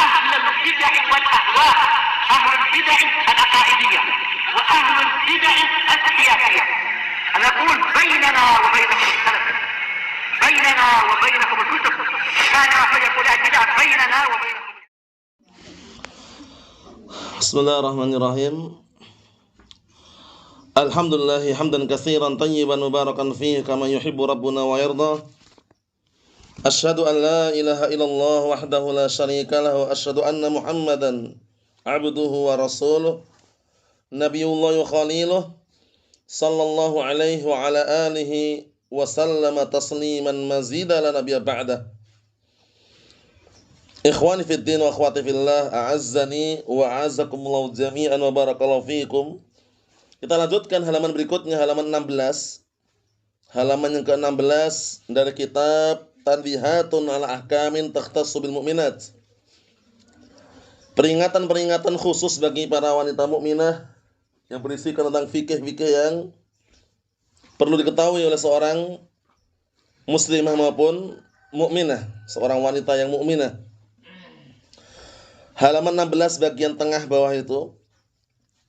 أهل البدع والأهواء، أهل البدع العقائدية وأهل البدع السياسية. أنا أقول بيننا وبينكم السلف، بيننا وبينكم الكتب، كان فيقول البدع بيننا وبينكم. Bismillahirrahmanirrahim. Alhamdulillah hamdan katsiran tayyiban mubarakan fihi kama yuhibbu rabbuna wa yarda. Asyhadu an la ilaha illallah wahdahu la syarika lahu, asyhadu anna Muhammadan abduhu wa rasuluh, nabiyullah wa khaliluh, sallallahu alaihi wa ala alihi wa sallama tasliman mazida la nabiyya ba'dah. Ikhwani fid din wa akhwati fillah, a'azzani wa a'azzakumullah jami'an wa barakallahu fiikum. Kita lanjutkan halaman berikutnya, halaman 16. Halaman yang ke-16 dari kitab Tanbihatun ala ahkamin takhtassu bil mu'minat. Peringatan-peringatan khusus bagi para wanita mukminah yang berisikan tentang fikih-fikih yang perlu diketahui oleh seorang muslimah maupun mukminah, seorang wanita yang mukminah. Halaman 16 bagian tengah bawah itu,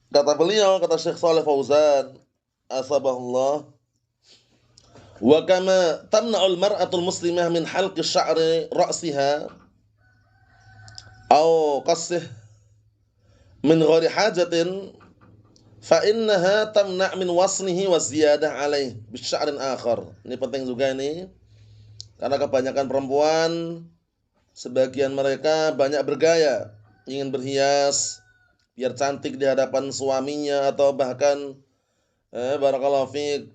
kata beliau, kata Syekh Shalih Fauzan asbahullah, wa kama tamna'ul mar'atul muslimah min halqi sya'ri ra'siha aw qassih min ghairi hajatin fa innaha tamna' min wasnihi wa ziyadah alaih bi sya'rin akhar. Ini penting juga ini, karena kebanyakan perempuan, sebagian mereka banyak bergaya, ingin berhias biar cantik di hadapan suaminya, atau bahkan barakallahu fiik,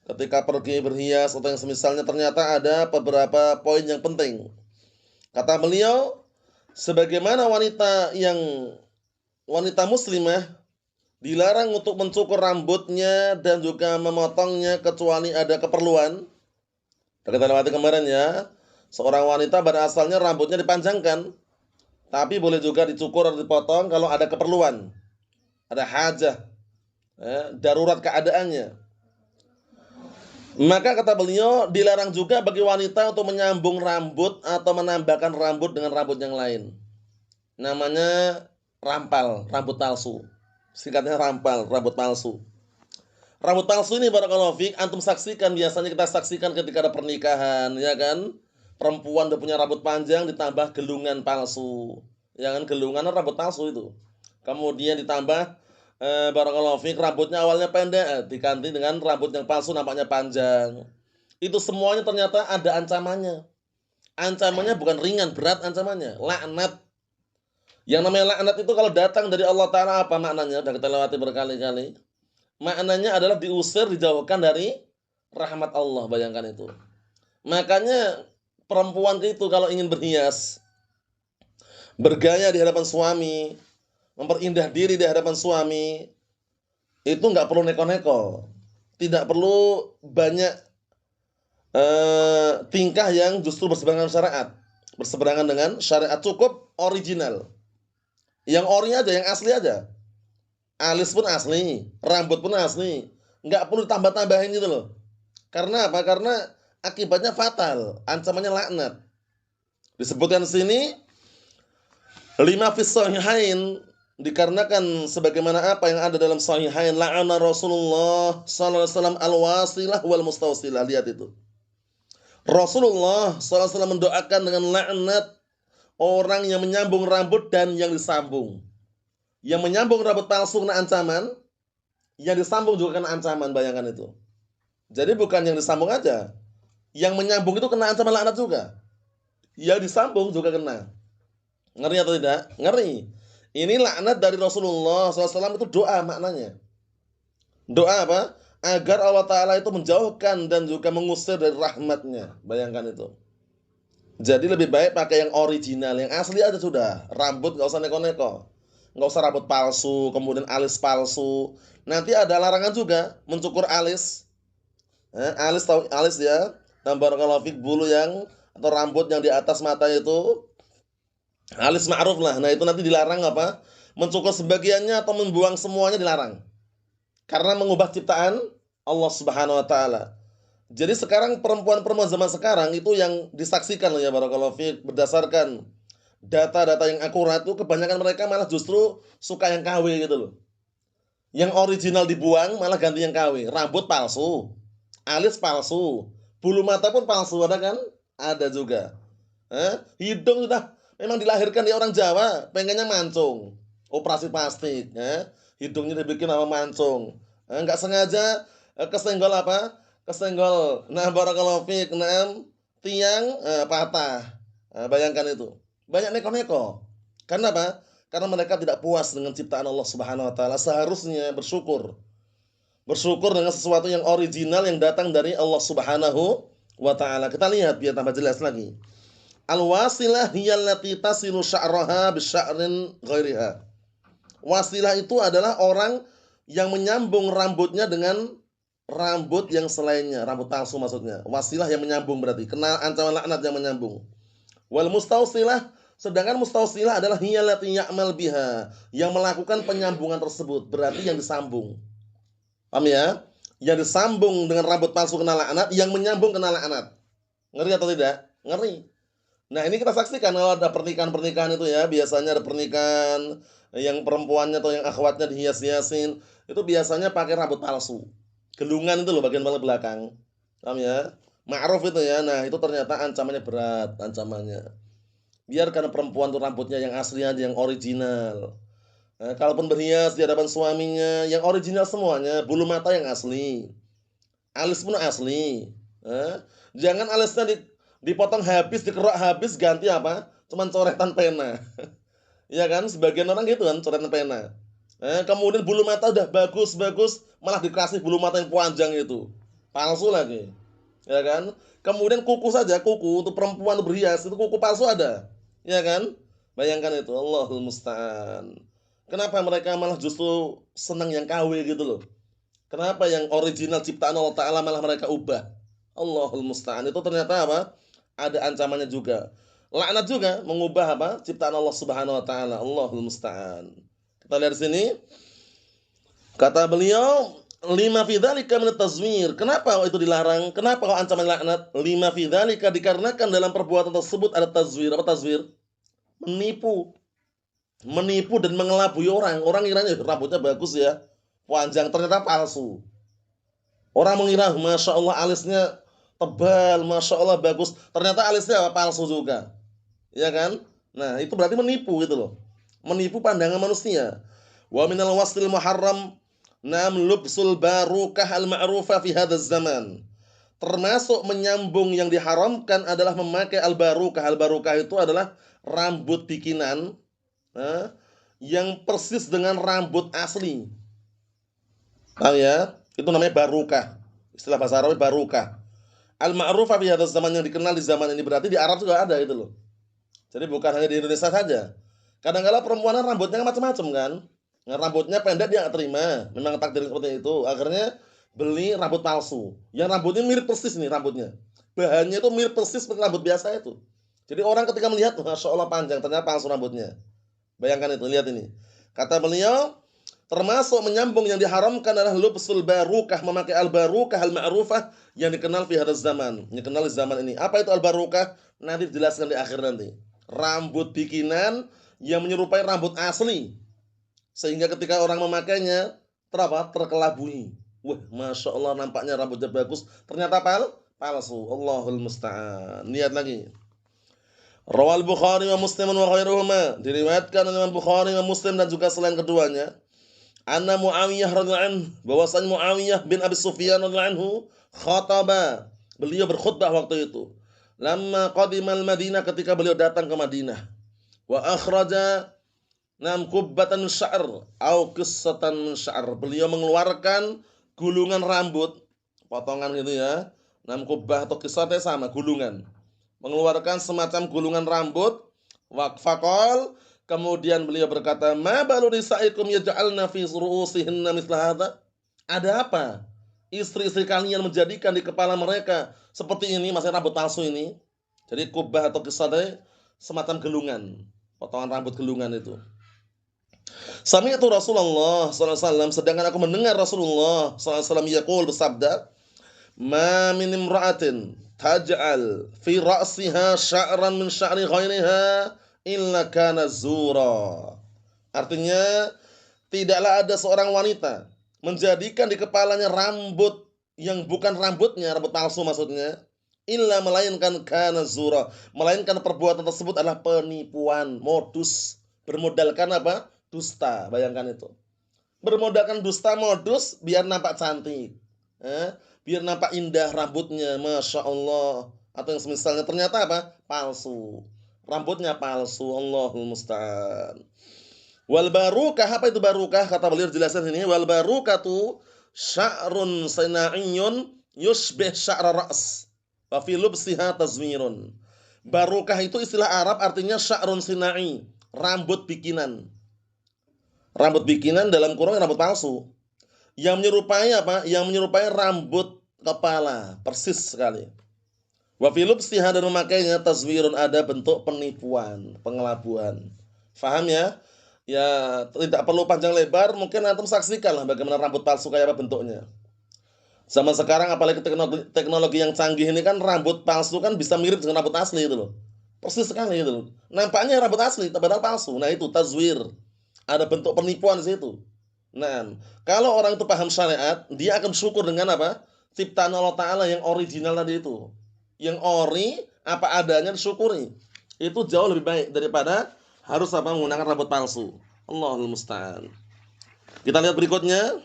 ketika pergi berhias atau yang semisalnya, ternyata ada beberapa poin yang penting. Kata beliau, sebagaimana wanita muslimah dilarang untuk mencukur rambutnya dan juga memotongnya kecuali ada keperluan. Kita lewati kemarin ya, seorang wanita pada asalnya rambutnya dipanjangkan, tapi boleh juga dicukur atau dipotong kalau ada keperluan, ada hajah, darurat keadaannya. Maka kata beliau, dilarang juga bagi wanita untuk menyambung rambut atau menambahkan rambut dengan rambut yang lain. Namanya rampal, rambut palsu. Singkatnya rampal, rambut palsu. Rambut palsu ini barakallahu fiik, antum saksikan, biasanya kita saksikan ketika ada pernikahan, ya kan? Perempuan udah punya rambut panjang ditambah gelungan palsu. Ya kan, gelungan rambut palsu itu. Kemudian ditambah barakallahu fiik, rambutnya awalnya pendek, diganti dengan rambut yang palsu nampaknya panjang. Itu semuanya ternyata ada ancamannya. Ancamannya bukan ringan, berat ancamannya, laknat. Yang namanya laknat itu kalau datang dari Allah Ta'ala, apa maknanya? Sudah kita lewati berkali-kali. Maknanya adalah diusir, dijauhkan dari rahmat Allah, bayangkan itu. Makanya perempuan itu kalau ingin berhias, bergaya di hadapan suami, memperindah diri di hadapan suami, itu nggak perlu neko-neko, tidak perlu banyak tingkah yang justru berseberangan dengan syariat. Cukup original, yang ori aja, yang asli aja. Alis pun asli, rambut pun asli, nggak perlu tambah-tambahin gitu loh. Karena apa? Karena akibatnya fatal, ancamannya laknat. Disebutkan sini 5 fis sahihain, dikarenakan sebagaimana apa yang ada dalam sahihain, la'ana Rasulullah sallallahu alaihi wasallam al-wasilah wal mustawsilah. Lihat itu, Rasulullah sallallahu alaihi wasallam mendoakan dengan laknat orang yang menyambung rambut dan yang disambung. Yang menyambung rambut palsu kena ancaman, yang disambung juga kena ancaman, bayangkan itu. Jadi bukan yang disambung aja, yang menyambung itu kena ancaman laknat juga, yang disambung juga kena. Ngeri atau tidak? Ngeri. Ini laknat dari Rasulullah SAW, itu doa maknanya. Doa apa? Agar Allah Ta'ala itu menjauhkan dan juga mengusir dari rahmatnya. Bayangkan itu. Jadi lebih baik pakai yang original, yang asli aja sudah. Rambut gak usah neko-neko, gak usah rambut palsu, kemudian alis palsu. Nanti ada larangan juga mencukur alis. Alis, tahu alis ya? Barakallahu fiik, bulu yang atau rambut yang di atas mata itu, alis ma'ruf lah. Nah itu nanti dilarang apa? Mencukur sebagiannya atau membuang semuanya dilarang. Karena mengubah ciptaan Allah Subhanahu wa taala. Jadi sekarang perempuan-perempuan zaman sekarang itu yang disaksikan ya barakallahu fiik, berdasarkan data-data yang akurat tuh kebanyakan mereka malah justru suka yang KW gitu loh. Yang original dibuang malah ganti yang KW. Rambut palsu, alis palsu, bulu mata pun palsu, ada kan? Ada juga. Hidung sudah memang dilahirkan dia orang Jawa, pengennya mancung. Operasi plastik, hidungnya dibikin sama mancung. Nggak sengaja kesenggol apa? Kesenggol. Nah, barakallahu fiik, tiang patah. Bayangkan itu. Banyak neko-neko. Karena apa? Karena mereka tidak puas dengan ciptaan Allah Subhanahu wa taala. Seharusnya bersyukur. Bersyukur dengan sesuatu yang original yang datang dari Allah Subhanahu wa taala. Kita lihat biar tambah jelas lagi. Al-wasilah hiya allati tasilu sya'raha bisya'rin ghairiha. Wasilah itu adalah orang yang menyambung rambutnya dengan rambut yang selainnya, rambut palsu maksudnya. Wasilah yang menyambung berarti kena ancaman laknat yang menyambung. Wal mustausilah, sedangkan mustausilah adalah hiya allati ya'mal biha, yang melakukan penyambungan tersebut, berarti yang disambung. Paham ya? Yang disambung dengan rambut palsu kena laknat, yang menyambung kena laknat. Ngeri atau tidak? Ngeri. Nah, ini kita saksikan kalau ada pernikahan-pernikahan itu ya, biasanya ada pernikahan yang perempuannya atau yang akhwatnya dihias-hiasin, itu biasanya pakai rambut palsu. Gelungan itu loh bagian paling belakang. Paham ya? Ma'ruf itu ya. Nah, itu ternyata ancamannya berat, ancamannya. Biarkan perempuan tuh rambutnya yang asli aja, yang original. Nah, kalaupun berhias di hadapan suaminya, yang original semuanya, bulu mata yang asli. Alis pun asli. Jangan alisnya dipotong habis, dikerok habis, ganti apa? Cuman coretan pena. Ya kan? Sebagian orang gitu kan, coretan pena. Kemudian bulu mata udah bagus-bagus, malah dikasih bulu mata yang panjang itu. Palsu lagi. Ya kan? Kemudian kuku saja, kuku untuk perempuan berhias, itu kuku palsu ada. Ya kan? Bayangkan itu, Allahul musta'an. Kenapa mereka malah justru senang yang KW gitu loh? Kenapa yang original ciptaan Allah Ta'ala malah mereka ubah? Allahul musta'an. Itu ternyata apa? Ada ancamannya juga. Laknat juga mengubah apa? Ciptaan Allah Subhanahu wa taala. Allahul musta'an. Kita lihat di sini. Kata beliau, lima fi dzalika min tazwir. Kenapa itu dilarang? Kenapa kok ancaman laknat? Lima fi dzalika dikarenakan dalam perbuatan tersebut ada tazwir. Apa tazwir? Menipu. Menipu dan mengelabui orang. Orang kiranya rambutnya bagus ya, panjang, ternyata palsu. Orang mengira, masya Allah alisnya tebal, masya Allah bagus, ternyata alisnya palsu juga, ya kan? Nah, itu berarti menipu gitu loh, menipu pandangan manusia. Wa minal waslil muharram nam lubsul barukah al ma'rufa fi hadzal zaman. Termasuk menyambung yang diharamkan adalah memakai al barukah. Al barukah itu adalah rambut bikinan, yang persis dengan rambut asli. Paham ya? Itu namanya barukah. Istilah bahasa Arab barukah. Al-ma'rufah fi hadzal zaman, yang dikenal di zaman ini, berarti di Arab juga ada itu loh. Jadi bukan hanya di Indonesia saja. Kadang-kala perempuan rambutnya macam-macam kan. Nah, rambutnya pendek dia nggak terima. Memang takdir seperti itu. Akhirnya beli rambut palsu. Yang rambutnya mirip persis nih rambutnya. Bahannya itu mirip persis seperti rambut biasa itu. Jadi orang ketika melihat, masya Allah panjang, ternyata palsu rambutnya. Bayangkan itu, lihat ini. Kata beliau, termasuk menyambung yang diharamkan adalah lubsul barukah, memakai al-barukah al-ma'rufah yang dikenal fi hadzal zaman, yang dikenal di zaman ini. Apa itu al-barukah? Nanti dijelaskan di akhir nanti. Rambut bikinan yang menyerupai rambut asli, sehingga ketika orang memakainya terkelabui. Wah, masya Allah nampaknya rambutnya bagus, ternyata palsu. Allahul musta'an. Lihat lagi. Rawal Bukhari wa Muslim wa ghairuhuma, diriwayatkan oleh Imam Bukhari wa Muslim dan juga selain keduanya. Anna Muawiyah radhiyallahu anhu, bahwasanya Muawiyah bin Abi Sufyan radhiyallahu anhu khataba, beliau berkhutbah waktu itu. Lamma qadimal Madinah, ketika beliau datang ke Madinah. Wa akhraja kubbatan min sya'r au qissatan min sya'r. Beliau mengeluarkan gulungan rambut, potongan gitu ya. Kubbah atau qissatnya sama, gulungan. Mengeluarkan semacam gulungan rambut. Waqfaqal, kemudian beliau berkata, "Ma balu nisaikum yaj'alna fi ru'usihinna mithla hadza?" Ada apa? Istri-istri kalian menjadikan di kepala mereka seperti ini, masih rambut palsu ini. Jadi kubah atau qissatnya semacam gelungan, potongan rambut gelungan itu. Sami'tu Rasulullah sallallahu alaihi wasallam, sedangkan aku mendengar Rasulullah sallallahu alaihi wasallam yaqul, bersabda, "Ma min imra'atin taj'al fi ra'siha sya'ran min sya'ri ghairiha illa kana zura. Artinya tidaklah ada seorang wanita menjadikan di kepalanya rambut yang bukan rambutnya, rambut palsu maksudnya, illa melainkan kana zura, melainkan perbuatan tersebut adalah penipuan, modus, bermodalkan apa? Dusta. Bayangkan itu. Bermodalkan dusta modus biar nampak cantik. Biar nampak indah rambutnya, Masya Allah. Atau yang semisalnya ternyata apa? Palsu. Rambutnya palsu. Allahul musta'an. Wal barukah, apa itu barukah? Kata beliau jelasan ini, wal barukatu sya'run sina'iyyun yushbih sya'ra ra's. Wa fi lubsiha tazmirun. Barukah itu istilah Arab artinya sya'run sina'i, rambut bikinan. Rambut bikinan dalam kurung rambut palsu. Yang menyerupai apa? Yang menyerupai rambut kepala, persis sekali. Wa fi lubsiha, dan memakainya tazwirun, ada bentuk penipuan, pengelabuan. Faham ya? Ya, tidak perlu panjang lebar, mungkin antum saksikan lah bagaimana rambut palsu kayak apa bentuknya. Zaman sekarang apalagi teknologi yang canggih ini kan, rambut palsu kan bisa mirip dengan rambut asli itu loh. Persis sekali itu loh. Nampaknya rambut asli padahal palsu. Nah, itu tazwir. Ada bentuk penipuan di situ. Nah, kalau orang itu paham syariat, dia akan syukur dengan apa? Ciptaan Allah Ta'ala yang original tadi itu. Yang ori, apa adanya disyukuri. Itu jauh lebih baik daripada harus apa? Menggunakan rambut palsu. Allahul musta'an. Kita lihat berikutnya.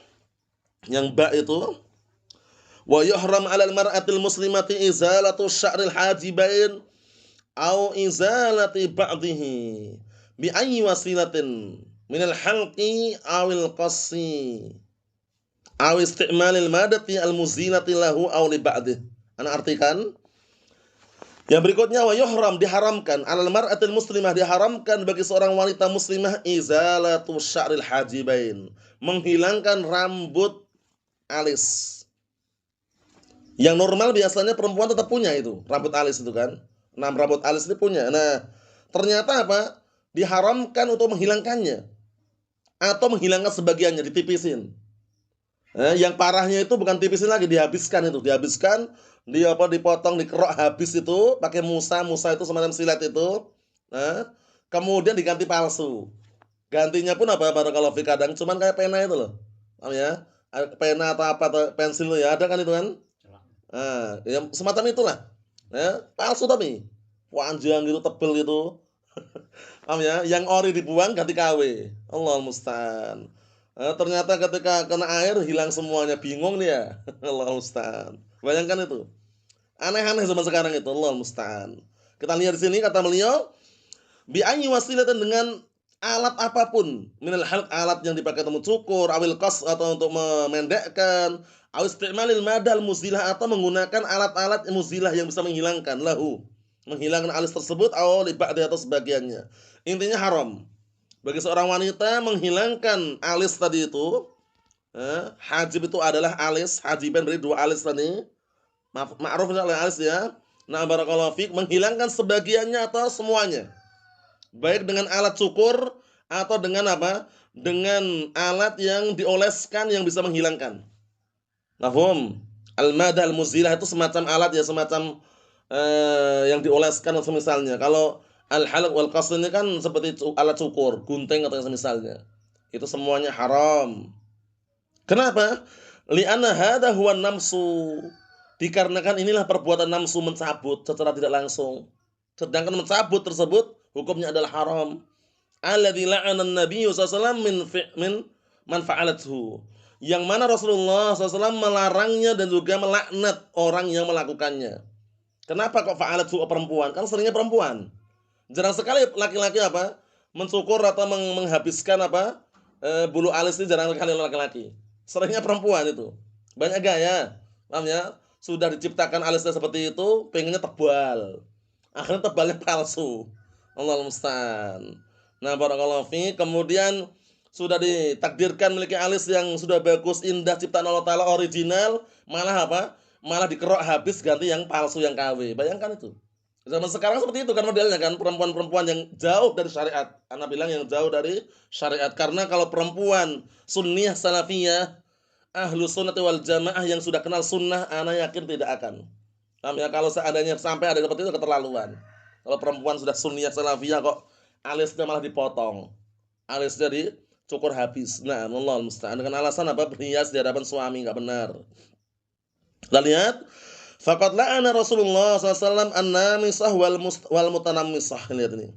Yang ba itu. Wa yuhram 'alal mar'atil muslimati izalatu sya'ril hajibain au izalati ba'dihi bi ayyi wasilatin minal halqi awil qassi aw isti'malil madati al muzilati lahu aw li ba'dih. Ana artikan. Yang berikutnya, wa yuhram, diharamkan, alal mar'atil muslimah, diharamkan bagi seorang wanita muslimah, izalatu sya'ril hajibain, menghilangkan rambut alis. Yang normal biasanya perempuan tetap punya itu, rambut alis itu kan. Nah, rambut alis ini punya. Nah, ternyata apa? Diharamkan untuk menghilangkannya. Atau menghilangkan sebagiannya, ditipisin. Yang parahnya itu bukan tipisin lagi, dihabiskan itu, dihabiskan, dia apa, dipotong, dikerok habis itu, pakai musa itu semacam silet itu. Nah, kemudian diganti palsu. Gantinya pun apa? Barakallahu fi, kadang cuman kayak pena itu loh. Paham ya? Pena atau apa, atau pensil ya, ada kan itu kan? Nah, yang semacam itulah. Palsu tapi panjang gitu, tebel gitu. Paham ya? Yang ori dibuang, ganti KW. Allahul musta'an. Ternyata ketika kena air hilang semuanya, bingung nih ya. Allahul musta'an. Bayangkan itu. Aneh-aneh zaman sekarang itu, Allahul musta'an. Kita lihat di sini kata beliau, bi ayyi wasilatin, dengan alat apapun, minal halq, alat yang dipakai untuk mencukur, awil qas, atau untuk memendekkan, aw isti'malil madal muzilah, atau menggunakan alat-alat muzilah yang bisa menghilangkan lahu, menghilangkan alis tersebut, aw li ba'di, atau sebagiannya. Intinya haram bagi seorang wanita menghilangkan alis tadi itu. Hajib itu adalah alis, hajiban dari dua alis tadi. Ma'ruf oleh alis ya. Nah, barakallahu fiik, menghilangkan sebagiannya atau semuanya. Baik dengan alat cukur atau dengan apa? Dengan alat yang dioleskan yang bisa menghilangkan. Nafhum? Al-madah al-muzilah itu semacam alat ya, semacam yang dioleskan misalnya. Kalau al-halq wal qasr ini kan seperti alat cukur, gunting atau yang semisalnya. Itu semuanya haram. Kenapa? Li'anna hadha huwa namsu. Dikarenakan inilah perbuatan namsu, mencabut secara tidak langsung. Sedangkan mencabut tersebut hukumnya adalah haram. Alladzi la'ana an-nabiy sallallahu alaihi wasallam min man fa'alathu. Yang mana Rasulullah SAW melarangnya dan juga melaknat orang yang melakukannya. Kenapa kok fa'alathu perempuan? Kan seringnya perempuan. Jarang sekali laki-laki apa? Mencukur atau menghabiskan apa? Bulu alis ini jarang sekali laki-laki. Seringnya perempuan itu. Banyak gaya. Paham ya? Sudah diciptakan alisnya seperti itu, pengennya tebal. Akhirnya tebalnya palsu. Allahul musta'an. Nah, barakallahu fi, kemudian sudah ditakdirkan memiliki alis yang sudah bagus, indah, ciptaan Allah Ta'ala, original, malah apa? Malah dikerok habis, ganti yang palsu, yang KW. Bayangkan itu. Zaman sekarang seperti itu kan modelnya kan, perempuan-perempuan yang jauh dari syariat. Ana bilang yang jauh dari syariat, karena kalau perempuan sunniyah salafiyah, ahlu sunnati wal jamaah yang sudah kenal sunnah, ana yakin tidak akan. Paham ya? Kalau seandainya sampai ada seperti itu, keterlaluan. Kalau perempuan sudah sunniyah salafiyah kok alisnya malah dipotong. Alisnya dicukur habis. Nah, Allahul musta'an, dengan alasan apa? Berhias di hadapan suami, enggak benar. Kita lihat, faqad la'ana Rasulullah SAW an-namisah wal mutanammisah. Lihat ini.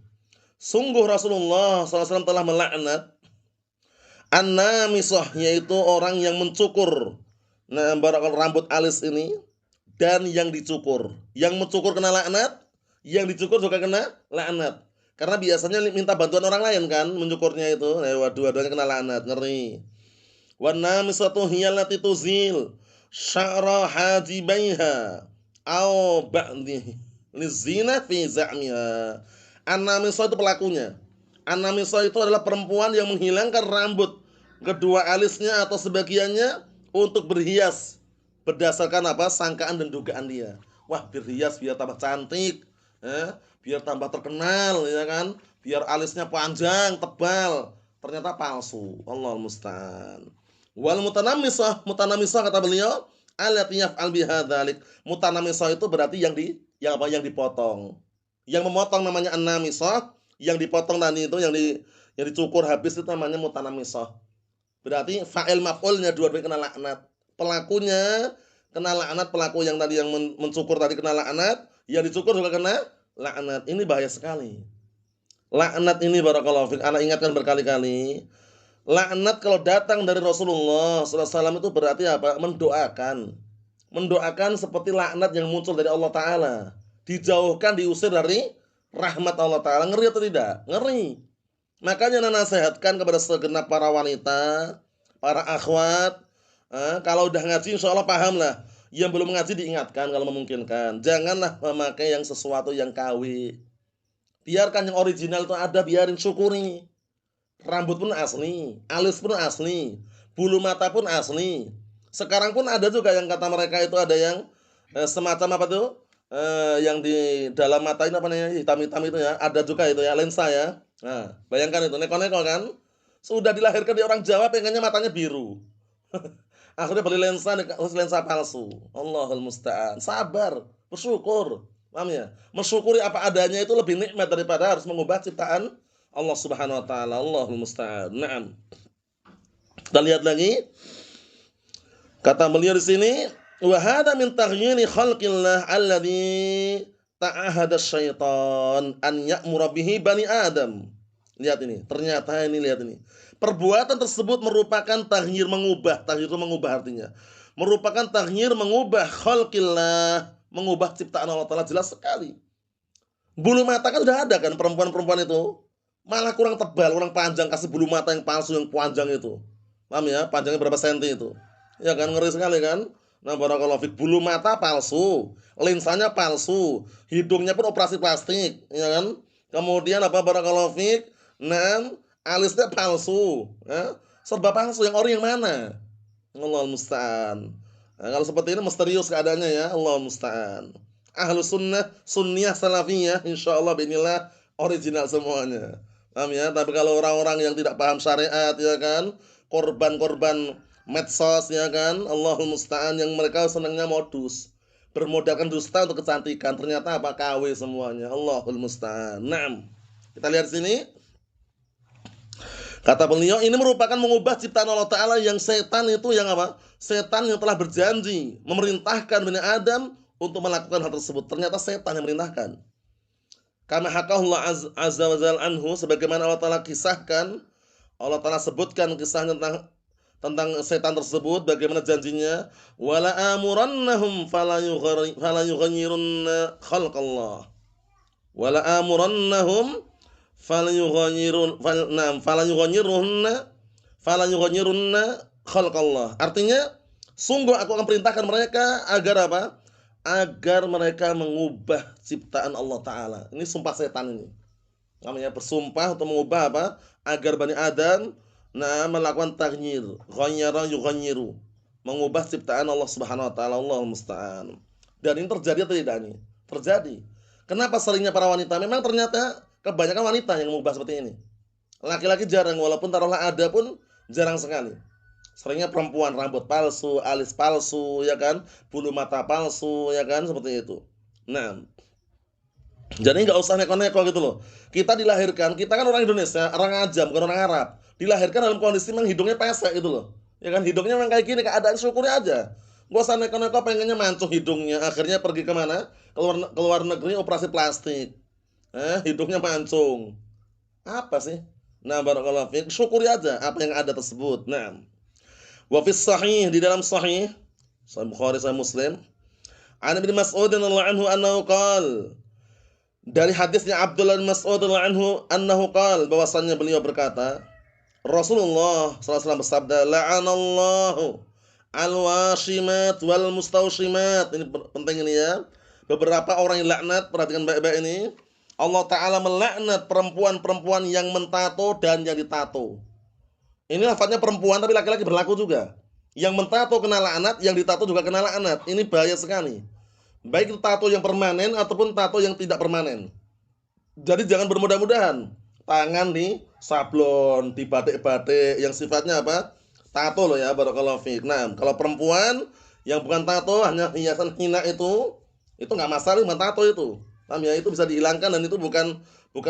Sungguh Rasulullah SAW telah melaknat an-namisah, yaitu orang yang mencukur. Nah, barakallahu rambut alis ini dan yang dicukur. Yang mencukur kena laknat, yang dicukur juga kena laknat. Karena biasanya minta bantuan orang lain kan mencukurnya itu. Nah, dua-duanya kena laknat, ngeri. Wan namisatu hiya allati tuzil sya'ra hajibaiha aw ba'dhi lizina fi za'miha. An-namisah itu pelakunya. An-namisah itu adalah perempuan yang menghilangkan rambut kedua alisnya atau sebagiannya untuk berhias berdasarkan apa? Sangkaan dan dugaan dia. Wah, berhias biar tambah cantik, biar tambah terkenal, ya kan? Biar alisnya panjang, tebal. Ternyata palsu. Allahul musta'an. Wal mutanammisah kata beliau, allati yaf'al bihadzalik. Mutanammisah itu berarti yang dipotong. Yang memotong namanya an-namisah, yang dipotong tadi itu yang dicukur habis itu namanya mutanammisah. Berarti fa'il maf'ulnya dua-duanya kena laknat. Pelakunya kena laknat, pelaku yang tadi yang mencukur tadi kena laknat, yang dicukur juga kena laknat. Ini bahaya sekali. Laknat ini barakallahu fik, ana ingatkan berkali-kali. Laknat kalau datang dari Rasulullah SAW itu berarti apa? Mendoakan. Mendoakan seperti laknat yang muncul dari Allah Ta'ala. Dijauhkan, diusir dari rahmat Allah Ta'ala. Ngeri atau tidak? Ngeri. Makanya ana nasihatkan kepada segenap para wanita, para akhwat, kalau udah ngaji insya Allah paham lah. Yang belum ngaji diingatkan kalau memungkinkan. Janganlah memakai yang sesuatu yang KW. Biarkan yang original itu ada, biarin, syukuri. Rambut pun asli, alis pun asli, bulu mata pun asli. Sekarang pun ada juga yang kata mereka itu ada yang semacam apa tuh? Yang di dalam mata ini apa namanya? Hitam-hitam itu ya. Ada juga itu ya, lensa ya. Nah, bayangkan itu, neko-neko kan. Sudah dilahirkan di orang Jawa pengennya matanya biru. Akhirnya beli lensa palsu. Allahul musta'an. Sabar, bersyukur. Paham ya? Mensyukuri apa adanya itu lebih nikmat daripada harus mengubah ciptaan Allah Subhanahu wa taala. Allahul musta'an. Naam. Kita lihat lagi. Kata beliau di sini, wa hadza min taghyiri khalqillah alladzi ta'ahada syaitan an ya'mura bihi bani Adam. Lihat ini, ternyata ini, lihat ini. Perbuatan tersebut merupakan taghyir, mengubah. Taghyir itu mengubah artinya. Merupakan taghyir, mengubah khalqillah, mengubah ciptaan Allah Ta'ala, jelas sekali. Bulu mata kan sudah ada kan perempuan-perempuan itu. Malah kurang tebal, kurang panjang, kasih bulu mata yang palsu yang panjang itu. Paham ya? Panjangnya berapa senti itu? Ya kan, ngeri sekali kan? Nah, barakallahu fik, bulu mata palsu, lensanya palsu, hidungnya pun operasi plastik, ya kan? Kemudian apa, barakallahu fik? Nah, alisnya palsu, ya? Serba palsu, yang ori yang mana? Allahul musta'an. Nah, kalau seperti ini misterius keadaannya ya, Allahul musta'an. Ahlus sunnah, sunniyah, salafiyah, insyaallah binillah original semuanya. Paham ya? Tapi kalau orang-orang yang tidak paham syariat, ya kan, korban-korban medsos, ya kan, Allahul musta'an, yang mereka senangnya modus, bermodalkan dusta untuk kecantikan, ternyata apa? KW semuanya. Allahul musta'an. Naam. Kita lihat sini. Kata beliau, ini merupakan mengubah ciptaan Allah Ta'ala yang setan itu yang apa? Setan yang telah berjanji memerintahkan Bani Adam untuk melakukan hal tersebut. Ternyata setan yang merintahkan. Kama hakahullah azza wa jalla anhu, sebagaimana Allah Ta'ala kisahkan, Allah Ta'ala sebutkan kisah tentang setan tersebut, bagaimana janjinya, wala amurannahum fala yughayyirunna khalqallah. Wala amurannahum fala yughayyirunna khalqallah. Artinya, sungguh aku akan perintahkan mereka agar apa? Agar mereka mengubah ciptaan Allah Ta'ala. Ini sumpah setan ini. Namanya bersumpah untuk mengubah apa? Agar Bani Adam melakukan taghyir, ghayyara yughayyiru, mengubah ciptaan Allah Subhanahu wa taala. Allahul musta'an. Dan ini terjadi atau tidak nih? Terjadi. Kenapa seringnya para wanita? Memang ternyata kebanyakan wanita yang mengubah seperti ini. Laki-laki jarang, walaupun taruhlah ada pun jarang sekali. Seringnya perempuan, rambut palsu, alis palsu, ya kan? Bulu mata palsu, ya kan? Seperti itu. Nah, Jadi nggak usah neko-neko gitu loh. Kita dilahirkan, kita kan orang Indonesia, orang Ajam, bukan orang Arab. Dilahirkan dalam kondisi memang hidungnya pesek gitu loh. Ya kan hidungnya memang kayak gini, keadaan syukuri aja. Nggak usah neko-neko pengennya mancung hidungnya, akhirnya pergi kemana? Keluar negeri operasi plastik. Hidungnya mancung. Apa sih? Nah, barakallahu fiik, syukuri aja apa yang ada tersebut. Nah, wa fis sahih, di dalam sahih Sahih Bukhari, Sahih Muslim, an Ibnu Mas'ud radhiyallahu anhu annahu qala, dari hadisnya Abdullah bin Mas'ud radhiyallahu anhu annahu qala, bahwasannya beliau berkata, Rasulullah sallallahu alaihi wasallam bersabda, la'anallahu al-washimat wal mustawshimat. Ini penting ini ya. Beberapa orang yang laknat, perhatikan baik-baik ini. Allah Ta'ala melaknat perempuan-perempuan yang mentato dan yang ditato. Ini lafadznya perempuan tapi laki-laki berlaku juga. Yang mentato kena laknat, yang ditato juga kena laknat. Ini bahaya sekali. Baik itu tato yang permanen ataupun tato yang tidak permanen. Jadi jangan bermudah-mudahan. Tangan nih sablon, di batik-batik yang sifatnya apa? Tato loh ya, barakallahu fiik. Nah, kalau perempuan yang bukan tato, hanya hiasan hina itu nggak masalah, mentato itu. Paham ya? Itu bisa dihilangkan dan itu bukan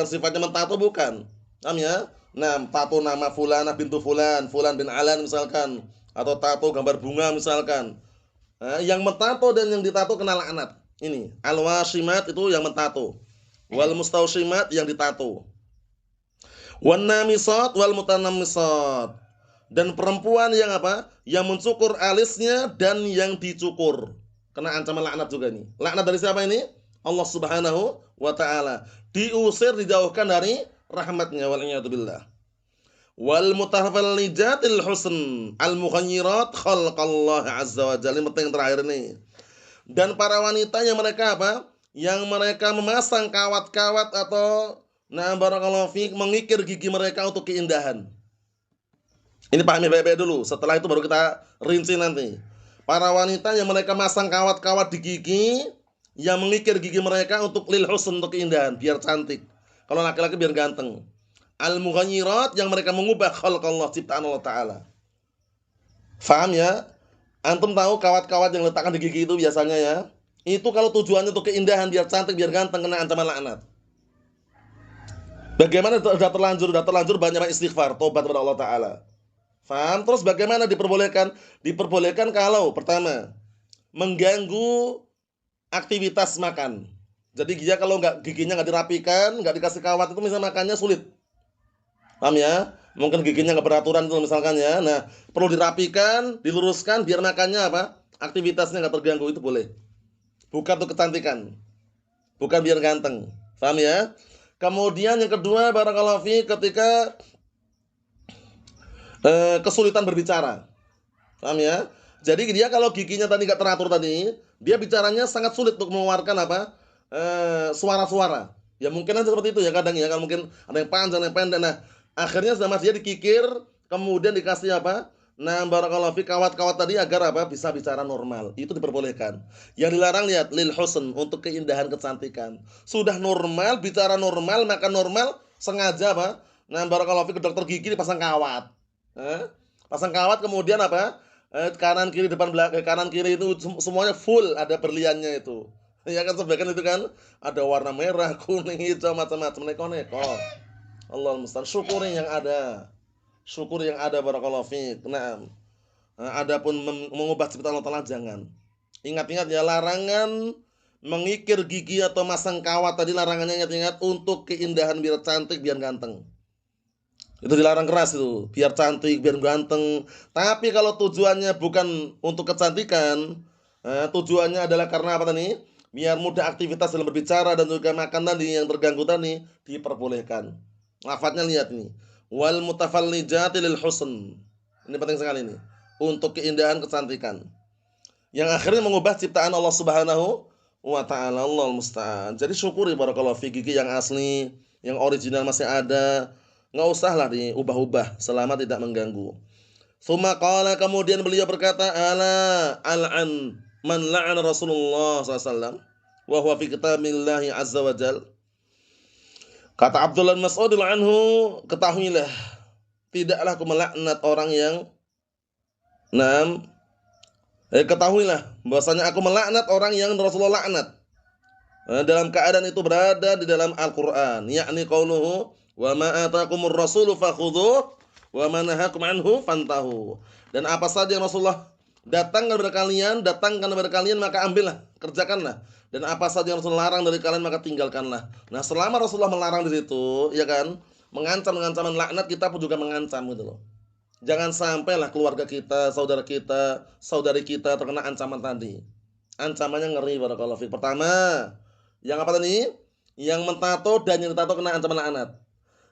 sifatnya mentato, bukan. Paham ya? Nah, tato nama fulana bintu fulan, fulan bin alan misalkan, atau tato gambar bunga misalkan. Yang mentato dan yang ditato kena laknat. Ini al-washimat itu yang mentato. Wal mustawshimat yang ditato. Wan namisat wal mutanammisat. Dan perempuan yang apa? Yang mencukur alisnya dan yang dicukur. Kena ancaman laknat juga ini. Laknat dari siapa ini? Allah Subhanahu wa taala. Diusir, dijauhkan dari rahmatnya, wal iyadu billah. Wal mutafallijatil husn al mughayyirat khalqallah azza wa jalla. Ini penting yang terakhir ini. Dan para wanita yang mereka apa? Yang mereka memasang kawat-kawat atau barakallahu fiik, mengikir gigi mereka untuk keindahan. Ini pahami baik-baik dulu. Setelah itu baru kita rinci nanti. Para wanita yang mereka masang kawat-kawat di gigi, yang mengikir gigi mereka untuk lil husn, untuk keindahan, biar cantik. Kalau laki-laki biar ganteng. Al-mughayyirat, yang mereka mengubah khalqallah, ciptaan Allah Ta'ala. Faham ya? Antum tahu kawat-kawat yang letakkan di gigi itu biasanya ya? Itu kalau tujuannya untuk keindahan, biar cantik, biar ganteng, kena ancaman laknat. Bagaimana sudah terlanjur banyak istighfar, tobat kepada Allah Ta'ala. Faham? Terus bagaimana diperbolehkan? Diperbolehkan kalau pertama, mengganggu aktivitas makan. Jadi dia kalau giginya nggak dirapikan, nggak dikasih kawat, itu misalnya makannya sulit. Paham ya? Mungkin giginya nggak beraturan itu misalkan ya. Nah, perlu dirapikan, diluruskan biar makannya apa? Aktivitasnya nggak terganggu, itu boleh. Bukan untuk kecantikan. Bukan biar ganteng. Paham ya? Kemudian yang kedua, barakallahu fi, ketika kesulitan berbicara. Paham ya? Jadi dia kalau giginya tadi nggak teratur tadi, dia bicaranya sangat sulit untuk mengeluarkan apa? Suara-suara. Ya mungkin aja seperti itu ya kadang ya, kalau mungkin ada yang panjang, ada yang pendek. Nah, akhirnya sama dia dikikir, kemudian dikasih apa? Barakallahu fi, kawat-kawat tadi agar apa? Bisa bicara normal. Itu diperbolehkan. Yang dilarang, lihat, lil husn, untuk keindahan, kecantikan. Sudah normal, bicara normal, makan normal, sengaja apa? Barakallahu fi, ke dokter gigi dipasang kawat. Pasang kawat, kemudian apa? Kanan kiri depan belakang, kanan kiri itu semuanya full ada berliannya itu. Ya kan, sebagian itu kan ada warna merah, kuning, hijau, macam-macam, neko-neko. Allah musta'an. Syukuri yang ada. Syukuri yang ada, barakallahu fiik. Nah, adapun mengubah ciptaan Allah Ta'ala jangan. Ingat-ingat ya, larangan mengikir gigi atau masang kawat tadi, larangannya ingat-ingat untuk keindahan, biar cantik, biar ganteng. Itu dilarang keras itu, biar cantik, biar ganteng. Tapi kalau tujuannya bukan untuk kecantikan, tujuannya adalah karena apa tadi? Biar mudah aktivitas dalam berbicara dan juga makan tadi yang terganggu tadi, diperbolehkan. Lafadznya lihat ini. Wal mutafallijati lil husn. Ini penting sekali ini. Untuk keindahan, kecantikan. Yang akhirnya mengubah ciptaan Allah Subhanahu wa taala. Allahul musta'an. Jadi syukuri, barakallahu fi, gigi yang asli, yang original masih ada. Enggak usahlah diubah-ubah selama tidak mengganggu. Tsumma qala, kemudian beliau berkata, ala al'an man la'ana Rasulullah SAW wa huwa fi kitabillahi azza wa jal. Kata Abdullah bin Mas'ud anhu, ketahuilah, tidaklah aku melaknat orang yang ketahuilah bahwasanya aku melaknat orang yang Rasulullah laknat. Dalam keadaan itu berada di dalam Al-Qur'an, yakni qauluhu wa ma atakumur rasulu fakhudhuh wa ma nahakum anhu fantahu. Dan apa saja yang Rasulullah datangkan kepada kalian maka ambillah, kerjakanlah. Dan apa saja yang Rasulullah larang dari kalian maka tinggalkanlah. Nah, selama Rasulullah melarang di situ, ya kan, mengancam dengan ancaman laknat, kita pun juga mengancam gitu loh. Jangan sampailah keluarga kita, saudari kita terkena ancaman tadi. Ancamannya ngeri barakallahu fiik. Pertama, yang apa tadi? Yang mentato dan yang ditato kena ancaman laknat.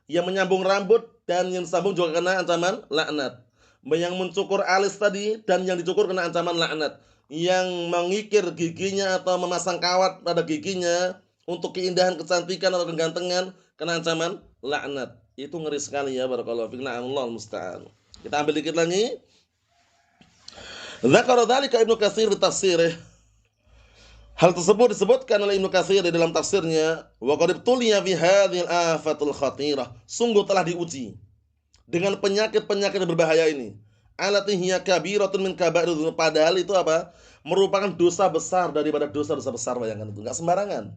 Yang menyambung rambut dan yang disambung juga kena ancaman laknat. Yang mencukur alis tadi dan yang dicukur kena ancaman laknat. Yang mengikir giginya atau memasang kawat pada giginya untuk keindahan, kecantikan atau kegantengan kena ancaman laknat. Itu ngeri sekali ya barakallahu fiik. Na'amullah musta'an. Kita ambil dikit lagi. Dzakara dzalika Ibnu Katsir di tafsirih. Hal tersebut disebutkan oleh Ibnu Katsir di dalam tafsirnya, wa qad tuliya fi hadhil afatul khatirah. Sungguh telah diuji dengan penyakit-penyakit yang berbahaya ini. Allati hiya kabiratun min kaba'iril dzunub. Padahal itu apa? Merupakan dosa besar daripada dosa-dosa besar, bayangkan itu. Enggak sembarangan.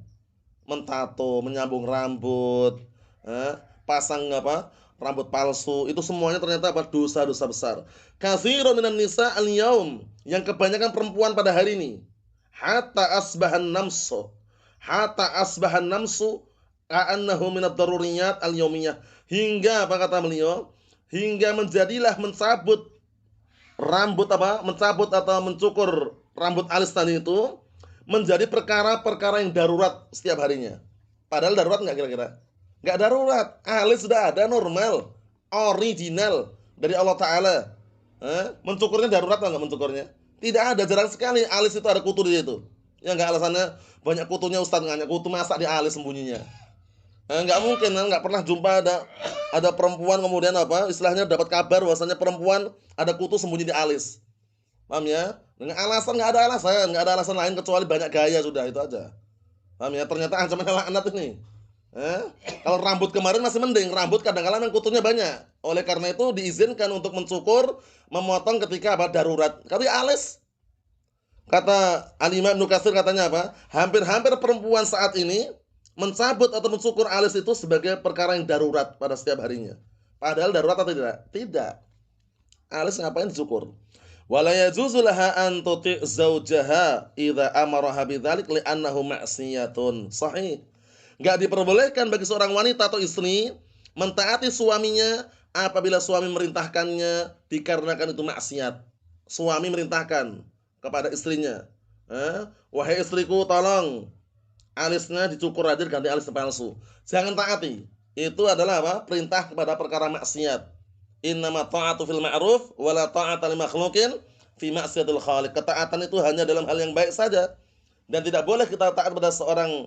Mentato, menyambung rambut, pasang rambut palsu, itu semuanya ternyata apa? Dosa-dosa besar. Katsirun minan nisa al-yaum, yang kebanyakan perempuan pada hari ini. Hatta asbahan namsu ka'annahu minad daruriyat al-yaumiyah. Hingga apa kata beliau? Hingga menjadilah mencabut atau mencukur rambut alis tadi itu menjadi perkara-perkara yang darurat setiap harinya. Padahal darurat enggak kira-kira? Enggak darurat. Alis sudah ada normal, original dari Allah Ta'ala. Mencukurnya darurat atau enggak mencukurnya? Tidak ada, jarang sekali alis itu ada kutu di situ. Ya enggak, alasannya banyak kutunya, Ustaz, enggak kutu masak di alis sembunyinya. Enggak mungkin, enggak pernah jumpa ada perempuan kemudian istilahnya dapat kabar bahwasanya perempuan ada kutu sembunyi di alis. Paham ya? Dengan alasan enggak ada alasan lain kecuali banyak gaya, sudah itu aja. Paham ya? Ternyata ancaman laknat ini. Kalau rambut kemarin masih mending, rambut kadang-kadang kutunya banyak. Oleh karena itu diizinkan untuk mencukur, memotong ketika darurat. Tapi alis, kata Al-Imam Ibnu Katsir katanya apa? Hampir-hampir perempuan saat ini mencabut atau mencukur alis itu sebagai perkara yang darurat pada setiap harinya. Padahal darurat atau tidak? Tidak. Alis ngapain dicukur? Wala yajuzu laha an tuti' zaujaha idza amaraha bidzalik li'annahu ma'siyatun. Sahih. Enggak diperbolehkan bagi seorang wanita atau istri mentaati suaminya apabila suami merintahkannya dikarenakan itu maksiat. Suami merintahkan kepada istrinya, wahai istriku, tolong alisnya dicukur aja, ganti alis palsu. Jangan taati. Itu adalah apa? Perintah kepada perkara maksiat. Innama ta'atu fil ma'ruf wa la ta'ata li makhluqin fi ma'siyatil khaliq. Ketaatan itu hanya dalam hal yang baik saja dan tidak boleh kita taat pada seorang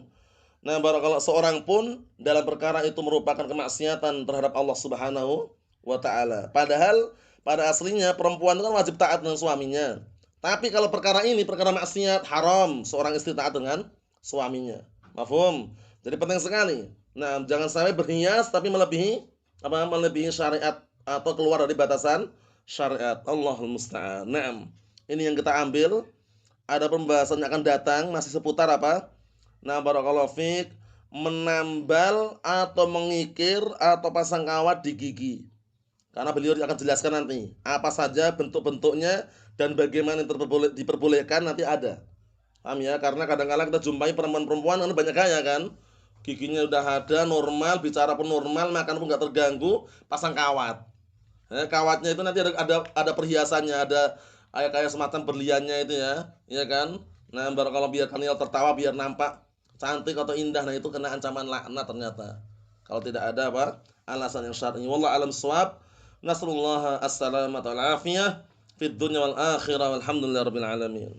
pun dalam perkara itu merupakan kemaksiatan terhadap Allah Subhanahu wa taala. Padahal pada aslinya perempuan itu kan wajib taat dengan suaminya. Tapi kalau perkara ini perkara maksiat, haram seorang istri taat dengan suaminya. Mafhum? Jadi penting sekali. Nah, jangan sampai berhias tapi melebihi syariat atau keluar dari batasan syariat. Allahul musta'an. Naam. Ini yang kita ambil. Ada pembahasan yang akan datang masih seputar apa? Nah, barakallahu fiik, menambal atau mengikir atau pasang kawat di gigi. Karena beliau akan jelaskan nanti apa saja bentuk-bentuknya dan bagaimana yang diperbolehkan nanti ada. Paham ya? Karena kadang-kadang kita jumpai perempuan-perempuan banyak gaya kan. Giginya udah ada normal, bicara pun normal, makan pun enggak terganggu, pasang kawat. Kawatnya itu nanti ada perhiasannya, ada kayak semacam berliannya itu ya. Iya kan? Nah, barakallahu biar kalian tertawa biar nampak cantik atau indah, nah itu kena ancaman laknat ternyata. Kalau tidak ada alasan yang syar'i. Wallahu alam shawab. Nasrullah as-salamata wal afiyah fid dunya wal akhirah walhamdulillahirabbil alamin.